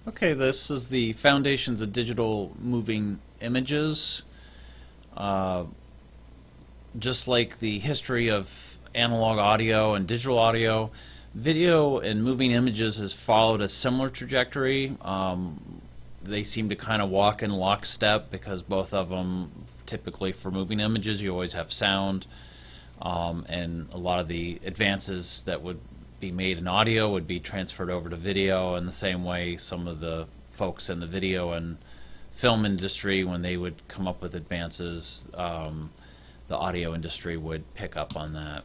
Okay, this is the Foundations of Digital Moving Images. Uh, just like the history of analog audio and digital audio, video and moving images has followed a similar trajectory. They seem to kind of walk in lockstep because both of them, typically for moving images, you always have sound, and a lot of the advances that would be made in audio would be transferred over to video. In the same way, some of the folks in the video and film industry, when they would come up with advances, the audio industry would pick up on that.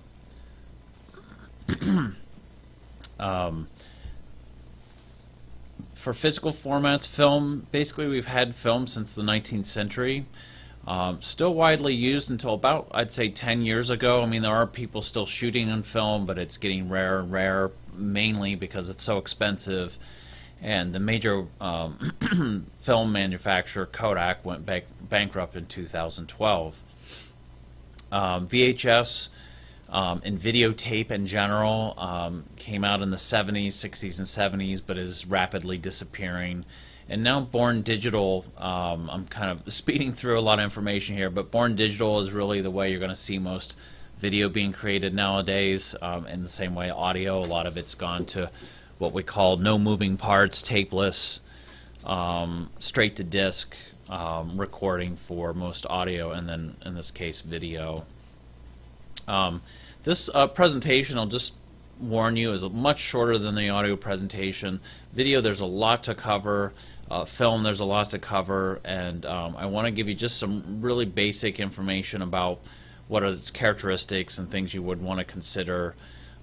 For physical formats, film, basically we've had film since the 19th century. Still widely used until about, I'd say, 10 years ago. I mean, there are people still shooting on film, but it's getting rarer and rarer, mainly because it's so expensive. And the major film manufacturer, Kodak, went bankrupt in 2012. VHS and videotape in general came out in the 70s, 60s, and 70s, but is rapidly disappearing. And now Born Digital, I'm kind of speeding through a lot of information here, but Born Digital is really the way you're going to see most video being created nowadays. In the same way, audio, a lot of it's gone to what we call no moving parts, tapeless, straight to disc recording for most audio, and then in this case video. This presentation, I'll just warn you, is much shorter than the audio presentation. Video, there's a lot to cover. Film, there's a lot to cover, and I want to give you just some really basic information about what are its characteristics and things you would want to consider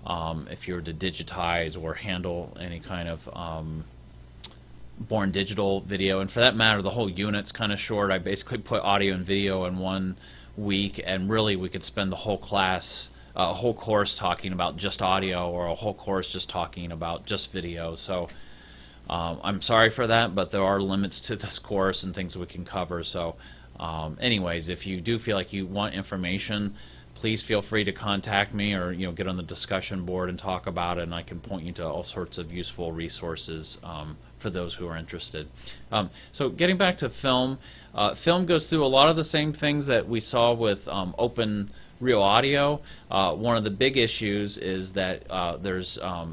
if you were to digitize or handle any kind of Born Digital video. And for that matter, the whole unit's kind of short. I basically put audio and video in 1 week, and really we could spend the whole class, a whole course talking about just audio, or a whole course just talking about just video. So I'm sorry for that, but there are limits to this course and things that we can cover. So anyways, if you do feel like you want information, please feel free to contact me, or get on the discussion board and talk about it, and I can point you to all sorts of useful resources for those who are interested. So getting back to film, film goes through a lot of the same things that we saw with open real audio. One of the big issues is that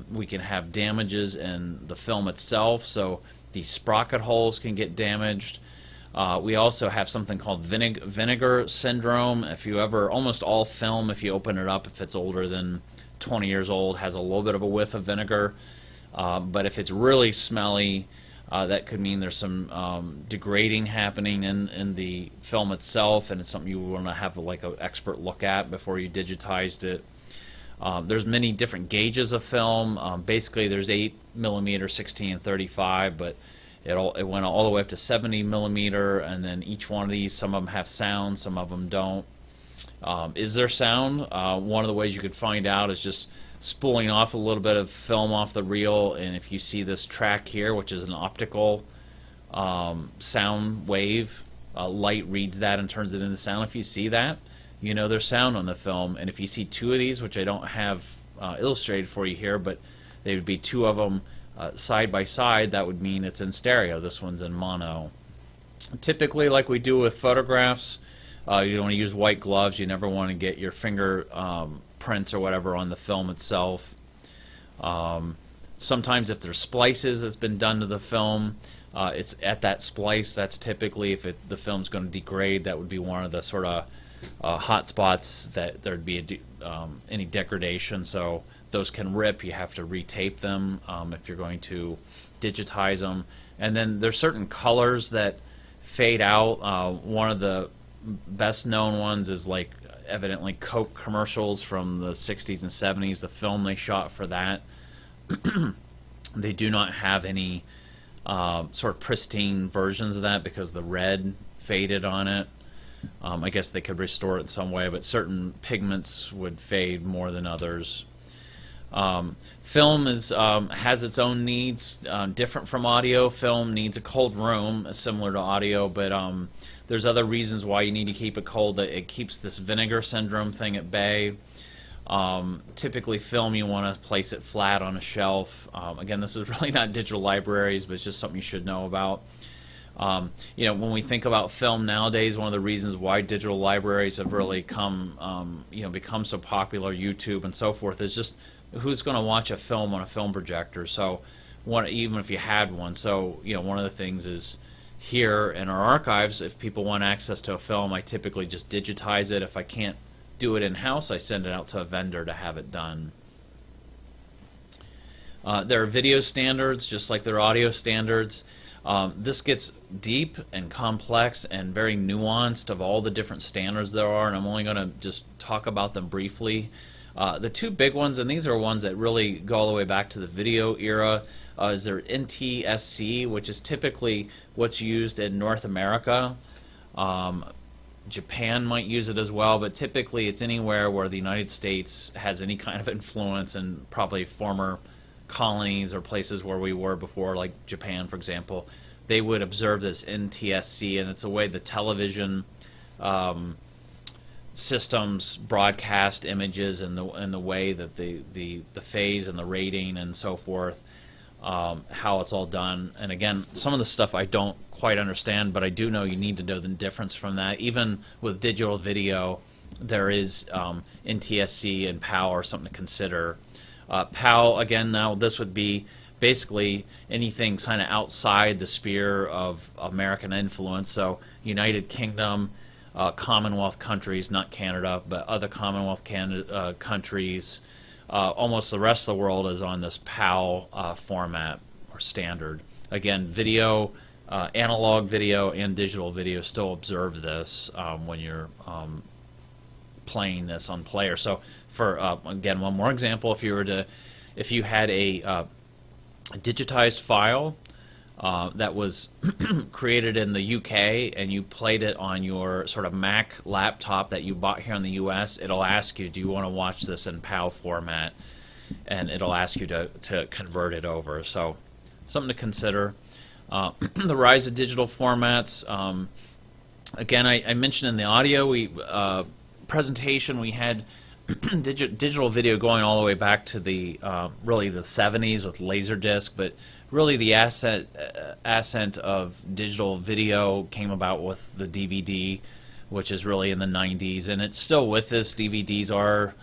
we can have damages in the film itself, so the sprocket holes can get damaged. We also have something called vinegar syndrome. Almost all film, if you open it up, if it's older than 20 years old, has a little bit of a whiff of vinegar. But if it's really smelly, that could mean there's some degrading happening in the film itself, and it's something you want to have like an expert look at before you digitized it. There's many different gauges of film. Basically, there's 8mm, 16, and 35, but it went all the way up to 70mm, and then each one of these, some of them have sound, some of them don't. Is there sound? One of the ways you could find out is just spooling off a little bit of film off the reel, and if you see this track here, which is an optical sound wave, light reads that and turns it into sound. If you see that, you know there's sound on the film. And if you see two of these, which I don't have illustrated for you here, but they would be two of them side by side, that would mean it's in stereo. This one's in mono. Typically, like we do with photographs, you don't want to use white gloves. You never want to get your finger prints or whatever on the film itself. Sometimes if there's splices that's been done to the film, it's at that splice. That's typically, if the film's going to degrade, that would be one of the sort of hot spots that there'd be any degradation. So those can rip. You have to retape them if you're going to digitize them. And then there's certain colors that fade out. One of the best known ones is like evidently Coke commercials from the 60s and 70s. The film they shot for that, they do not have any sort of pristine versions of that because the red faded on it. I guess they could restore it in some way, but certain pigments would fade more than others. Film has its own needs, different from audio. Film needs a cold room, similar to audio, but there's other reasons why you need to keep it cold. It keeps this vinegar syndrome thing at bay. Typically film, you want to place it flat on a shelf. Again, this is really not digital libraries, but it's just something you should know about. When we think about film nowadays, one of the reasons why digital libraries have really become so popular, YouTube and so forth, is just who's going to watch a film on a film projector. So, even if you had one. So, one of the things is here in our archives, if people want access to a film, I typically just digitize it. If I can't do it in-house, I send it out to a vendor to have it done. There are video standards, just like there are audio standards. This gets deep and complex and very nuanced of all the different standards there are, and I'm only going to just talk about them briefly. The two big ones, and these are ones that really go all the way back to the video era, is there NTSC, which is typically what's used in North America. Japan might use it as well, but typically it's anywhere where the United States has any kind of influence, and probably former colonies or places where we were before, like Japan, for example, they would observe this NTSC, and it's a way the television systems broadcast images and the way that the phase and the rating and so forth, how it's all done. And again, some of the stuff I don't quite understand, but I do know you need to know the difference from that. Even with digital video, there is NTSC and PAL are something to consider. PAL, again, now this would be basically anything kind of outside the sphere of American influence. So United Kingdom, Commonwealth countries, not Canada, but other Commonwealth countries, almost the rest of the world is on this PAL format or standard. Again, video, analog video and digital video still observe this when you're playing this on player. So for again, one more example, if you had a digitized file that was created in the UK and you played it on your sort of Mac laptop that you bought here in the US, it'll ask you, do you want to watch this in PAL format? And it'll ask you to convert it over. So something to consider. The rise of digital formats. Again, I mentioned in the audio presentation we had digital video going all the way back to the really the 70s with Laserdisc, but really the ascent of digital video came about with the DVD, which is really in the 90s, and it's still with us. DVDs are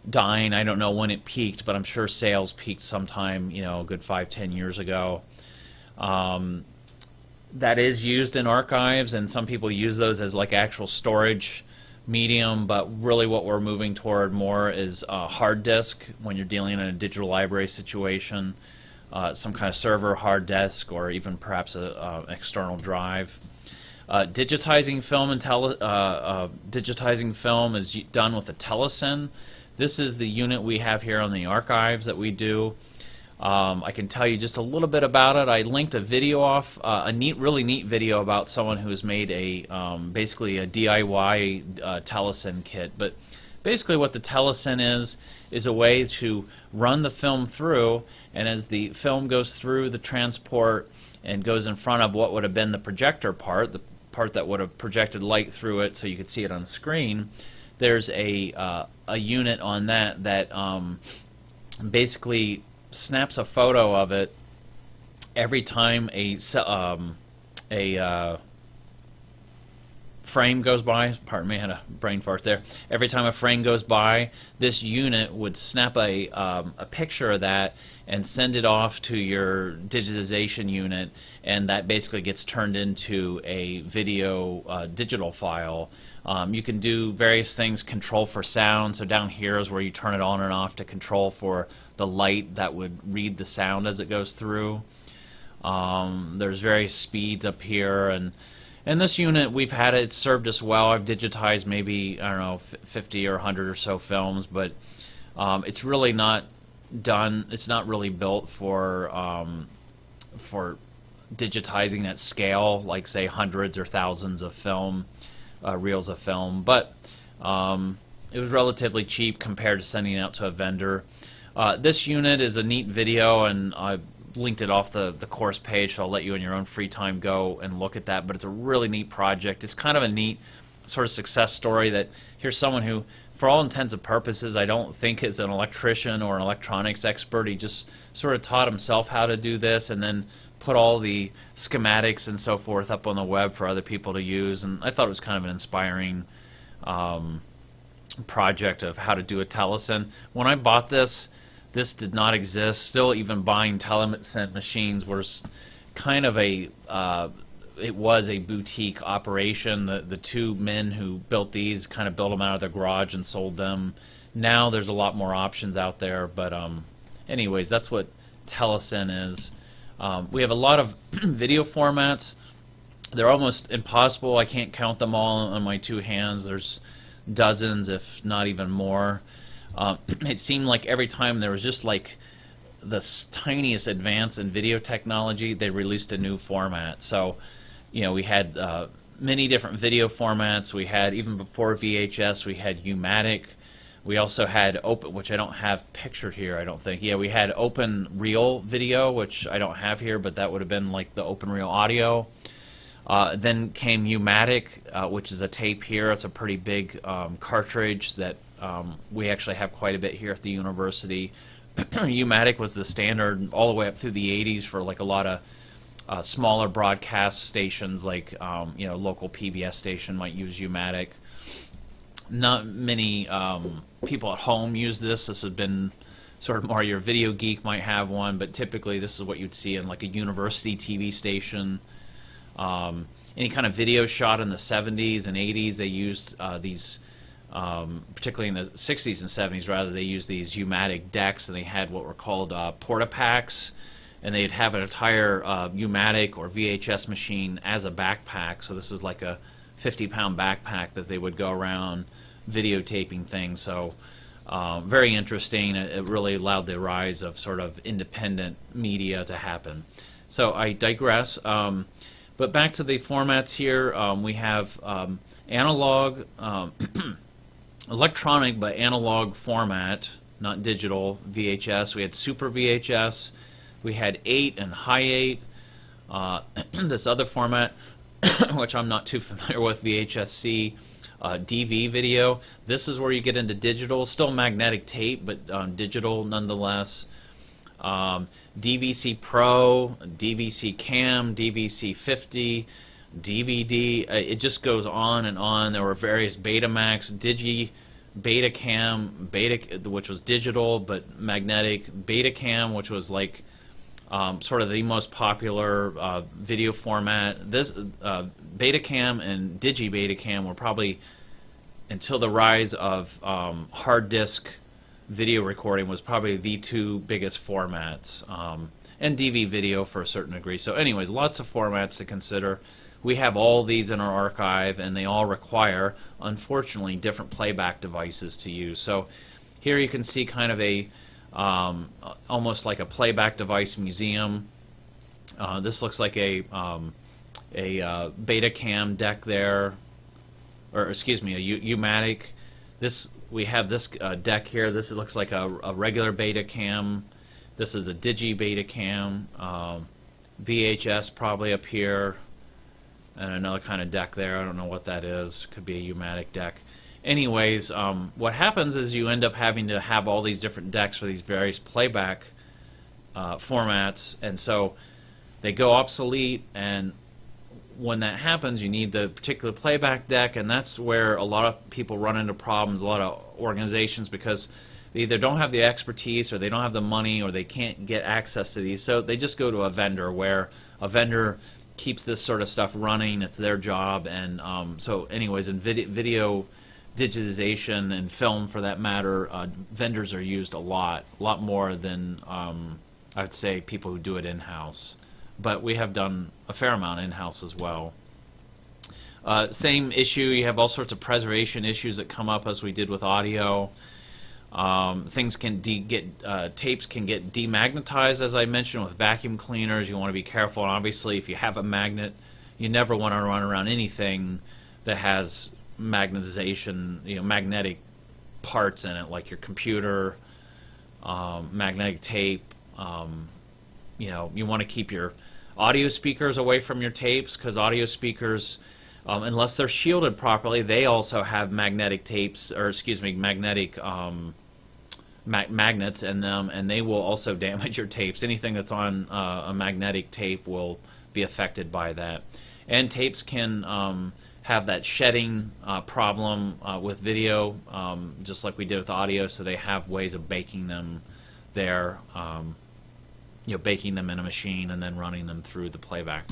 dying. I don't know when it peaked, but I'm sure sales peaked sometime, a good 5-10 years ago. That is used in archives, and some people use those as like actual storage medium, but really what we're moving toward more is hard disk when you're dealing in a digital library situation, some kind of server hard disk, or even perhaps an external drive. Digitizing film digitizing film is done with a Telesin. This is the unit we have here on the archives that we do. I can tell you just a little bit about it. I linked a video off, really neat video about someone who has made basically a DIY Telesin kit. But basically what the Telesin is a way to run the film through, and as the film goes through the transport and goes in front of what would have been the projector part, the part that would have projected light through it so you could see it on the screen, there's a unit on that basically snaps a photo of it every time a frame goes by. Pardon me, I had a brain fart there. Every time a frame goes by, this unit would snap a picture of that and send it off to your digitization unit, and that basically gets turned into a video digital file. You can do various things, control for sound. So down here is where you turn it on and off to control for the light that would read the sound as it goes through. There's various speeds up here, and this unit, we've had it, it's served us well. I've digitized maybe, I don't know, 50 or 100 or so films, but it's really not done, it's not really built for digitizing at scale, like say hundreds or thousands of film, reels of film, but it was relatively cheap compared to sending it out to a vendor. This unit is a neat video, and I linked it off the course page, so I'll let you in your own free time go and look at that, but it's a really neat project. It's kind of a neat sort of success story that here's someone who for all intents and purposes, I don't think is an electrician or an electronics expert. He just sort of taught himself how to do this and then put all the schematics and so forth up on the web for other people to use. And I thought it was kind of an inspiring project of how to do a Telesin. When I bought this, this did not exist. Still, even buying Telesin machines was kind of a it was a boutique operation. The two men who built these kind of built them out of their garage and sold them. Now there's a lot more options out there, but anyways, that's what Telesin is. We have a lot of video formats. They're almost impossible. I can't count them all on my two hands. There's dozens, if not even more. It seemed like every time there was just like the tiniest advance in video technology, they released a new format. So, you know, we had many different video formats. We had, even before VHS, we had U-matic. We also had open, which I don't have pictured here, I don't think. Yeah, we had open reel video, which I don't have here, but that would have been like the open reel audio. Then came U-matic, which is a tape here. It's a pretty big cartridge that we actually have quite a bit here at the university. U-matic was the standard all the way up through the 80s for like a lot of smaller broadcast stations, like you know, local PBS station might use U-matic. Not many people at home use this. This has been sort of more your video geek might have one, but typically this is what you'd see in like a university TV station. Any kind of video shot in the 70s and 80s, they used these, particularly in the 60s and 70s rather, they used these U-matic decks, and they had what were called Portapacks, and they'd have an entire U-matic or VHS machine as a backpack. So this is like a 50-pound backpack that they would go around videotaping things. So very interesting. It really allowed the rise of sort of independent media to happen. So I digress. But back to the formats here, we have analog, electronic but analog format, not digital, VHS. We had Super VHS. We had 8 and Hi8. This other format, which I'm not too familiar with, VHS-C, DV video. This is where you get into digital, still magnetic tape, but digital nonetheless. DVC Pro, DVC Cam, DVC 50, DVD. It just goes on and on. There were various Betamax, Digi, Betacam, which was digital but magnetic, Betacam, which was like sort of the most popular video format. This Betacam and Digi Betacam were probably, until the rise of hard disk video recording, was probably the two biggest formats, and DV video for a certain degree. So anyways, lots of formats to consider. We have all these in our archive, and they all require, unfortunately, different playback devices to use. So here you can see kind of a almost like a playback device museum. This looks like a Betacam deck there, or excuse me, a U-matic. We have this deck here. This looks like a regular Betacam. This is a Digi Betacam. VHS probably up here, and another kind of deck there. I don't know what that is. Could be a U-matic deck. Anyways, what happens is you end up having to have all these different decks for these various playback formats, and so they go obsolete, and when that happens, you need the particular playback deck, and that's where a lot of people run into problems, a lot of organizations, because they either don't have the expertise, or they don't have the money, or they can't get access to these. So they just go to a vendor, where a vendor keeps this sort of stuff running. It's their job. And so anyways, in video digitization and film, for that matter, vendors are used a lot more than I'd say people who do it in-house. But we have done a fair amount in-house as well. Same issue, you have all sorts of preservation issues that come up as we did with audio. Things can tapes can get demagnetized, as I mentioned, with vacuum cleaners. You want to be careful, and obviously if you have a magnet, you never want to run around anything that has magnetization, magnetic parts in it, like your computer, magnetic tape. You want to keep your audio speakers away from your tapes, because audio speakers unless they're shielded properly, they also have magnetic tapes, or excuse me, magnetic magnets in them, and they will also damage your tapes. Anything that's on a magnetic tape will be affected by that. And tapes can have that shedding problem with video, just like we did with audio, so they have ways of baking them there, baking them in a machine and then running them through the playback.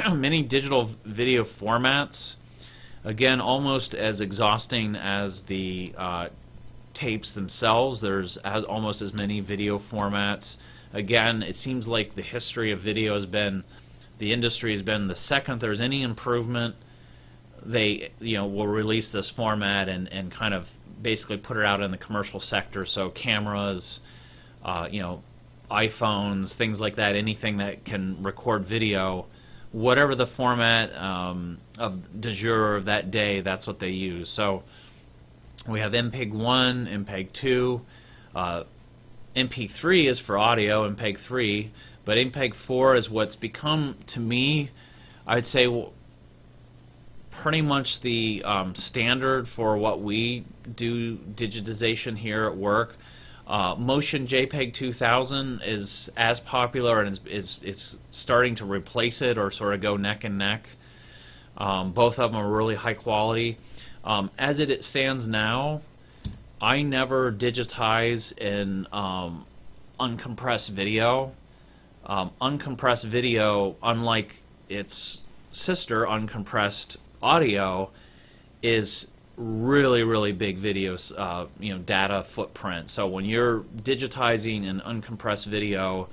Many digital video formats, again, almost as exhausting as the tapes themselves. There's almost as many video formats. Again, it seems like the history of video has been, the industry has been, the second there's any improvement, they will release this format and kind of basically put it out in the commercial sector. So cameras, iPhones, things like that, anything that can record video, whatever the format of du jour of that day, that's what they use. So we have MPEG-1, MPEG-2, MP3 is for audio, MPEG-3, but MPEG-4 is what's become, to me, I'd say pretty much the standard for what we do digitization here at work. Motion JPEG 2000 is as popular and is starting to replace it or sort of go neck and neck. Both of them are really high quality. As it stands now, I never digitize in uncompressed video. Uncompressed video, unlike its sister, uncompressed audio, is really big videos, data footprint. So when you're digitizing an uncompressed video,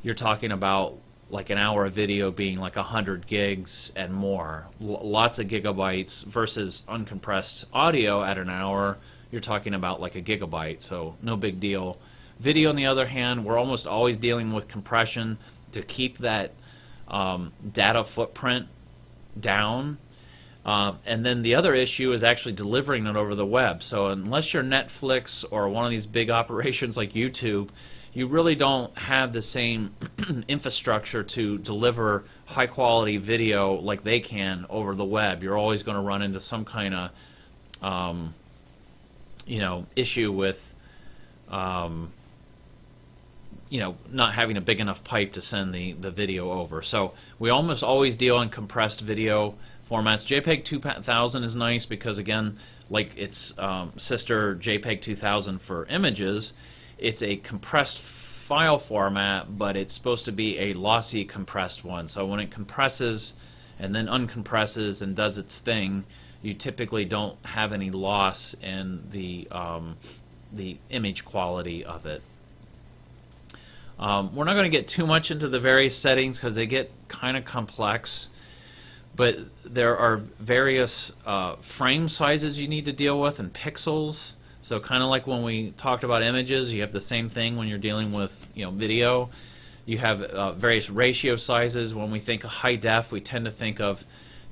you're talking about like an hour of video being like 100 gigs and more, lots of gigabytes, versus uncompressed audio at an hour, you're talking about like a gigabyte, so no big deal. Video, on the other hand, we're almost always dealing with compression to keep that data footprint down. And then the other issue is actually delivering it over the web. So unless you're Netflix or one of these big operations like YouTube, you really don't have the same infrastructure to deliver high quality video like they can over the web. You're always going to run into some kind of issue with not having a big enough pipe to send the video over. So we almost always deal in compressed video formats. JPEG 2000 is nice because, again, like its sister JPEG 2000 for images, it's a compressed file format, but it's supposed to be a lossy compressed one. So when it compresses and then uncompresses and does its thing, you typically don't have any loss in the image quality of it. We're not going to get too much into the various settings because they get kind of complex, but there are various frame sizes you need to deal with and pixels. So kind of like when we talked about images, you have the same thing when you're dealing with video. You have various ratio sizes. When we think of high def, we tend to think of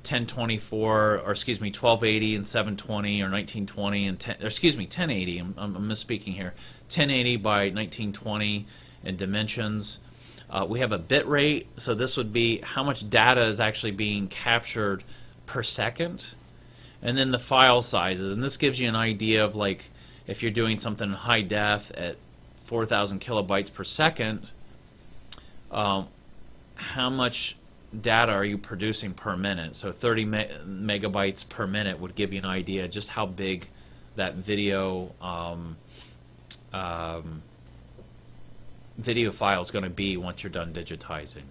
1280 and 720, or 1920 and 1080. I'm misspeaking here. 1080 by 1920 in dimensions. We have a bit rate, so this would be how much data is actually being captured per second, and then the file sizes, and this gives you an idea of, like, if you're doing something in high def at 4,000 kilobytes per second, how much data are you producing per minute? So 30 megabytes per minute would give you an idea just how big that video video file is going to be once you're done digitizing.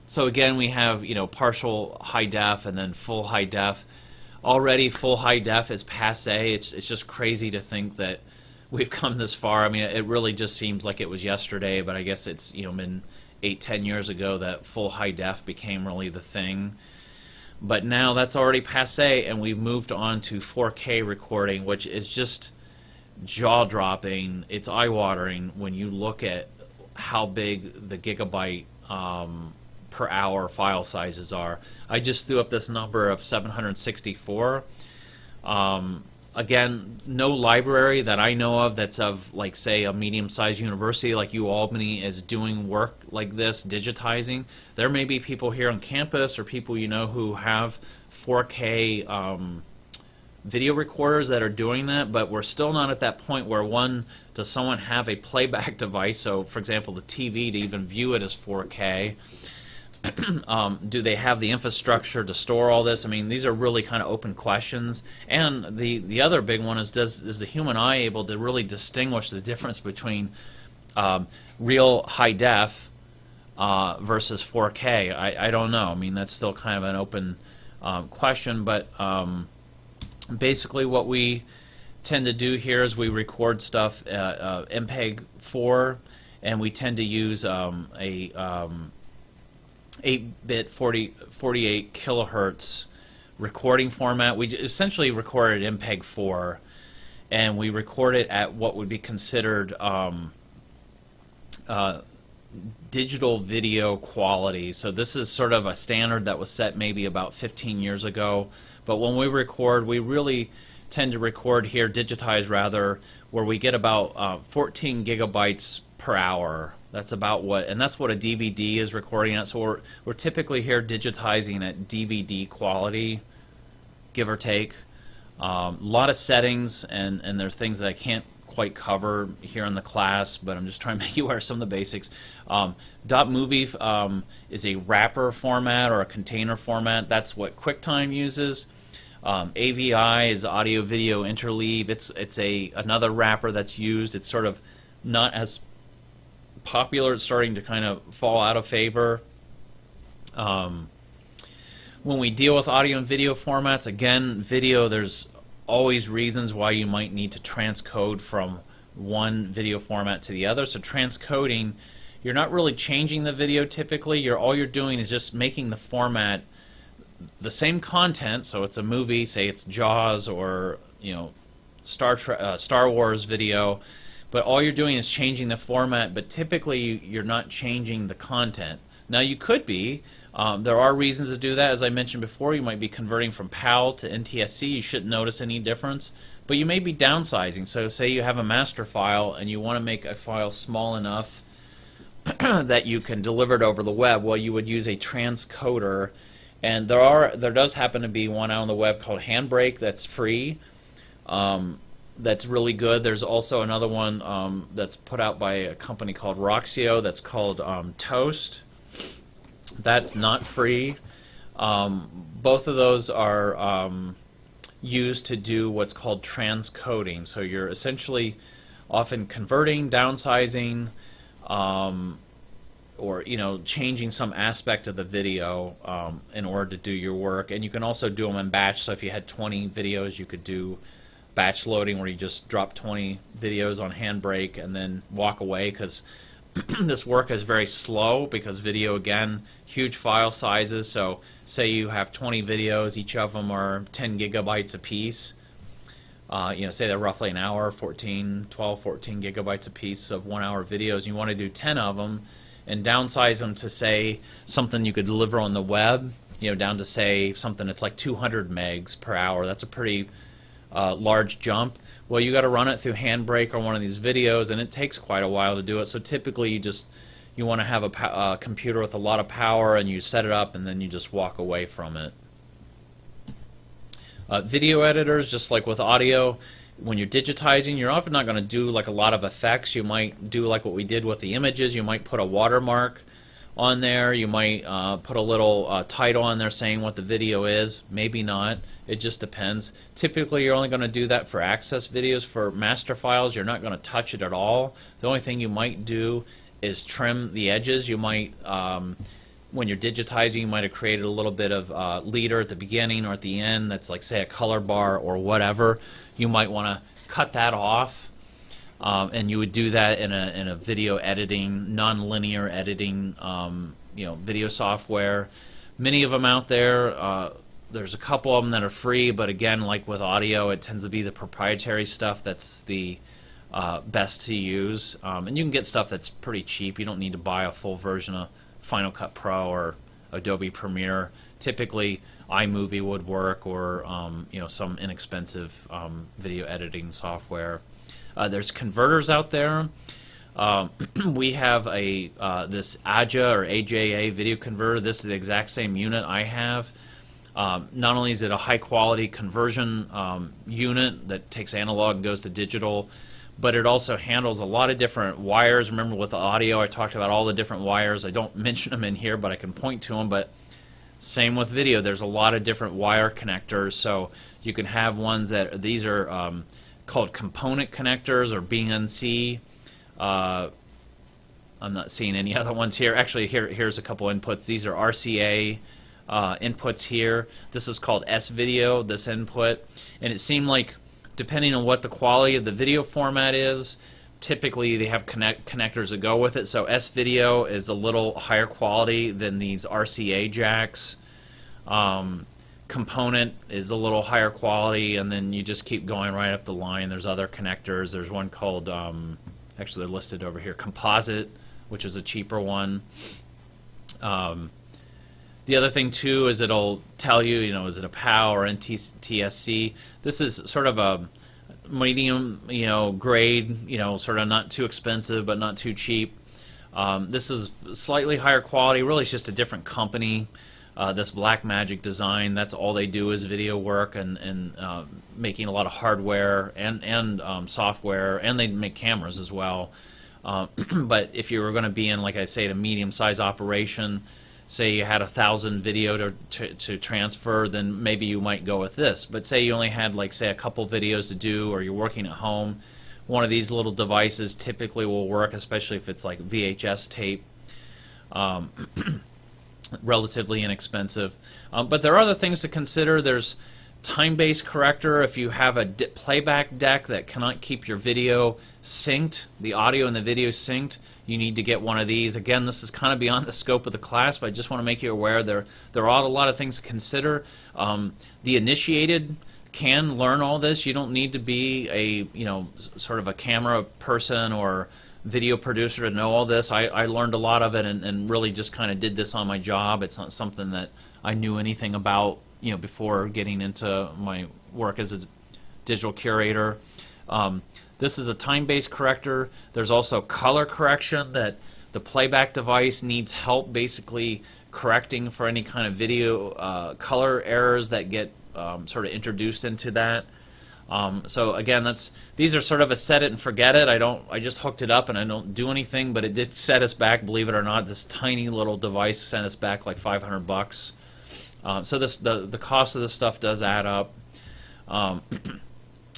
So again, we have partial high def and then full high def. Already full high def is passe. It's just crazy to think that we've come this far. I mean, it really just seems like it was yesterday, but I guess it's been 8-10 years ago that full high def became really the thing. But now that's already passe, and we've moved on to 4K recording, which is just jaw-dropping. It's eye-watering when you look at how big the gigabyte per hour file sizes are. I just threw up this number of 764. Again, no library that I know of that's of, like, say, a medium-sized university like UAlbany is doing work like this, digitizing. There may be people here on campus or people you know who have 4K video recorders that are doing that, but we're still not at that point where, one, does someone have a playback device, so for example the TV, to even view it as 4K? Do they have the infrastructure to store all this? I mean, these are really kind of open questions. And the other big one is the human eye able to really distinguish the difference between real high def versus 4K? I don't know. I mean, that's still kind of an open question, but basically what we tend to do here is we record stuff MPEG-4, and we tend to use a 8-bit 48 kilohertz recording format. We essentially record it MPEG-4, and we record it at what would be considered digital video quality. So this is sort of a standard that was set maybe about 15 years ago. But when we record, we really tend to record here, digitize rather, where we get about 14 gigabytes per hour. That's about what, and that's what a DVD is recording at. So we're typically here digitizing at DVD quality, give or take. A lot of settings, and there's things that I can't quite cover here in the class, but I'm just trying to make you aware of some of the basics. .movie is a wrapper format or a container format. That's what QuickTime uses. AVI is audio video interleave. It's another wrapper that's used. It's sort of not as popular. It's starting to kind of fall out of favor. When we deal with audio and video formats, again, video, there's always reasons why you might need to transcode from one video format to the other. So transcoding, you're not really changing the video typically. All you're doing is just making the format the same content. So it's a movie, say it's Jaws or Star Wars video, but all you're doing is changing the format, but typically you're not changing the content. Now you could be. There are reasons to do that. As I mentioned before, you might be converting from PAL to NTSC. You shouldn't notice any difference, but you may be downsizing. So say you have a master file and you want to make a file small enough that you can deliver it over the web. Well, you would use a transcoder, and there does happen to be one out on the web called Handbrake that's free. That's really good. There's also another one that's put out by a company called Roxio that's called Toast. That's not free. Both of those are used to do what's called transcoding. So you're essentially often converting, downsizing, or changing some aspect of the video in order to do your work. And you can also do them in batch. So if you had 20 videos, you could do batch loading where you just drop 20 videos on Handbrake and then walk away, because this work is very slow, because video, again, huge file sizes. So say you have 20 videos, each of them are 10 gigabytes a piece. Say they're roughly an hour, 14 gigabytes a piece of 1 hour videos. You want to do 10 of them and downsize them to, say, something you could deliver on the web, down to, say, something that's like 200 megs per hour. That's a pretty large jump. Well, you got to run it through Handbrake or one of these videos, and it takes quite a while to do it. So typically you want to have a computer with a lot of power, and you set it up and then you just walk away from it. Video editors, just like with audio, when you're digitizing, you're often not going to do like a lot of effects. You might do like what we did with the images. You might put a watermark on there. You might put a little title on there saying what the video is. Maybe not. It just depends. Typically, you're only going to do that for access videos. For master files, you're not going to touch it at all. The only thing you might do is trim the edges. You might, when you're digitizing, you might have created a little bit of leader at the beginning or at the end that's like, say, a color bar or whatever. You might want to cut that off. And you would do that in a video editing, non-linear editing, video software. Many of them out there. There's a couple of them that are free, but again, like with audio, it tends to be the proprietary stuff that's the best to use. And you can get stuff that's pretty cheap. You don't need to buy a full version of Final Cut Pro or Adobe Premiere. Typically, iMovie would work, or some inexpensive video editing software. There's converters out there. We have this AJA or AJA video converter. This is the exact same unit I have. Not only is it a high quality conversion unit that takes analog and goes to digital, but it also handles a lot of different wires. Remember with the audio I talked about all the different wires. I don't mention them in here, but I can point to them. But same with video, there's a lot of different wire connectors. So you can have ones that, these are called component connectors or BNC. I'm not seeing any other ones here. Actually, here's a couple inputs. These are RCA inputs here. This is called S-Video, this input. And it seemed like, depending on what the quality of the video format is, typically they have connectors that go with it. So S-Video is a little higher quality than these RCA jacks. Component is a little higher quality, and then you just keep going right up the line. There's other connectors. There's one called, actually they're listed over here, Composite, which is a cheaper one. The other thing too is it'll tell you, is it a PAL or NTSC? This is sort of a medium, grade, sort of not too expensive but not too cheap. This is slightly higher quality. Really, it's just a different company. This Blackmagic Design, that's all they do is video work and making a lot of hardware and software, and they make cameras as well. But if you were going to be in, like I say, a medium-sized operation, say you had 1,000 video to transfer, then maybe you might go with this. But say you only had, like, say, a couple videos to do, or you're working at home, one of these little devices typically will work, especially if it's like VHS tape. Relatively inexpensive. But there are other things to consider. There's time-based corrector. If you have a playback deck that cannot keep your video synced, the audio and the video synced, you need to get one of these. Again, this is kind of beyond the scope of the class, but I just want to make you aware there are a lot of things to consider. The initiated can learn all this. You don't need to be a sort of a camera person or video producer to know all this. I learned a lot of it and really just kind of did this on my job. It's not something that I knew anything about before getting into my work as a digital curator. This is a time-based corrector. There's also color correction that the playback device needs help basically correcting for any kind of video color errors that get sort of introduced into that. So again, these are sort of a set it and forget it. I just hooked it up and I don't do anything, but it did set us back, believe it or not. This tiny little device sent us back like $500. So the cost of this stuff does add up.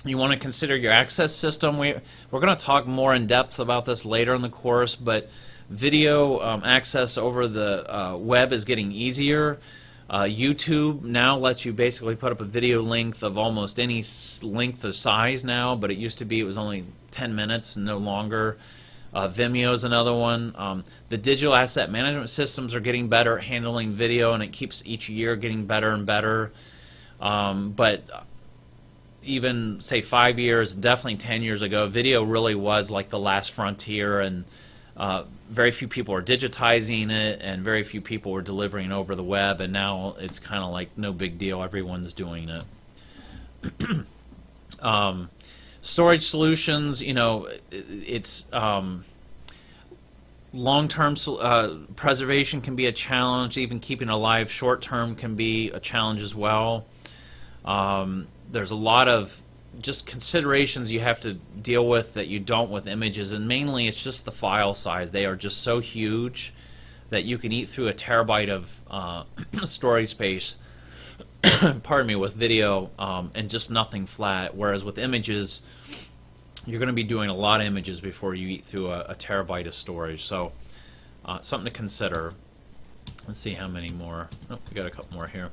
You want to consider your access system. We're going to talk more in depth about this later in the course, but video access over the web is getting easier. YouTube now lets you basically put up a video length of almost any length of size now, but it used to be it was only 10 minutes and no longer. Vimeo is another one. The digital asset management systems are getting better at handling video, and it keeps each year getting better and better. But even, say, 5 years, definitely 10 years ago, video really was like the last frontier, and very few people are digitizing it, and very few people were delivering over the web, and now it's kind of like no big deal. Everyone's doing it. Storage solutions, it's long-term preservation can be a challenge. Even keeping it alive short-term can be a challenge as well. There's a lot of just considerations you have to deal with that you don't with images, and mainly it's just the file size. They are just so huge that you can eat through a terabyte of storage space pardon me, with video and just nothing flat, whereas with images you're going to be doing a lot of images before you eat through a terabyte of storage. So something to consider. Let's see how many more. Oh, we got a couple more here.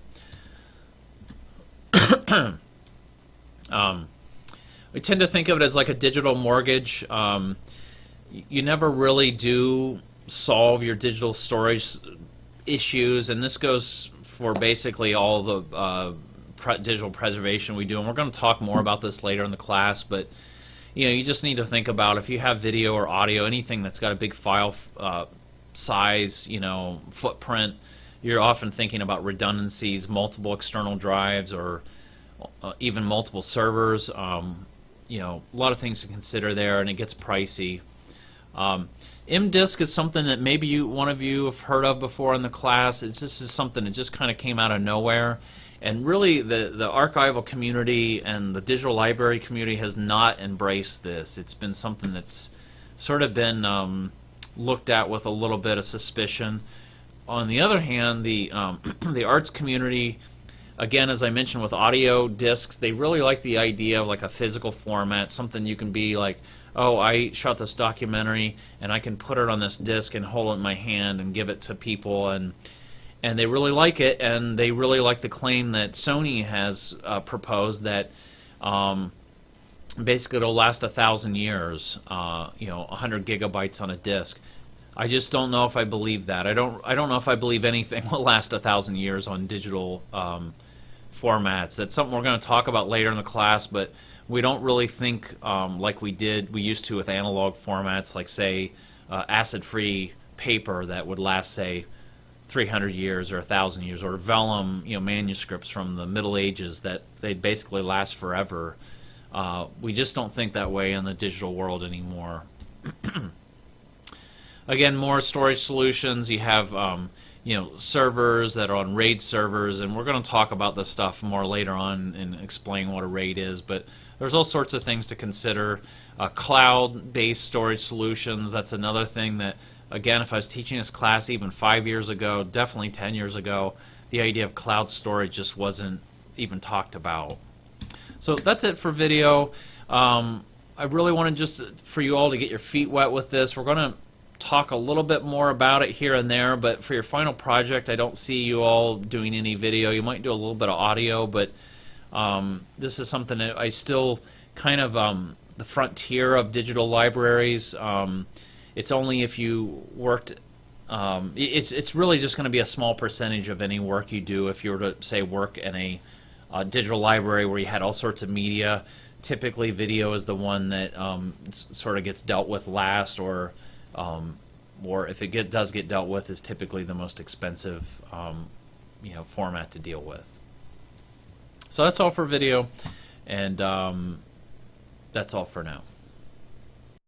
We tend to think of it as like a digital mortgage. You never really do solve your digital storage issues, and this goes for basically all the digital preservation we do, and we're going to talk more about this later in the class, but you just need to think about if you have video or audio, anything that's got a big file size, footprint, you're often thinking about redundancies, multiple external drives, or even multiple servers. You know, a lot of things to consider there, and it gets pricey. MDisk is something that maybe one of you have heard of before in the class. It's just is something that just kind of came out of nowhere, and really the archival community and the digital library community has not embraced this. It's been something that's sort of been looked at with a little bit of suspicion. On the other hand, the the arts community, again, as I mentioned with audio discs, they really like the idea of like a physical format, something you can be like, oh, I shot this documentary and I can put it on this disc and hold it in my hand and give it to people, and they really like it, and they really like the claim that Sony has proposed that basically it'll last 1,000 years, you know, 100 gigabytes on a disc. I just don't know if I believe that. I don't know if I believe anything will last 1,000 years on digital formats. That's something we're going to talk about later in the class, but we don't really think like we used to with analog formats, like say acid-free paper that would last, say, 300 years or 1,000 years, or vellum, you know, manuscripts from the Middle Ages that they'd basically last forever. We just don't think that way in the digital world anymore. Again, more storage solutions. You have you know, servers that are on RAID servers, and we're going to talk about this stuff more later on and explain what a RAID is, but there's all sorts of things to consider. Cloud-based storage solutions, that's another thing that, again, if I was teaching this class even 5 years ago, definitely 10 years ago, the idea of cloud storage just wasn't even talked about. So that's it for video. I really wanted just for you all to get your feet wet with this. We're going to talk a little bit more about it here and there, but for your final project, I don't see you all doing any video. You might do a little bit of audio, but this is something that I still kind of the frontier of digital libraries. It's only if you worked. It's really just going to be a small percentage of any work you do. If you were to say work in a digital library where you had all sorts of media, typically video is the one that sort of gets dealt with last, or if it does get dealt with, is typically the most expensive you know, format to deal with. So that's all for video, and that's all for now.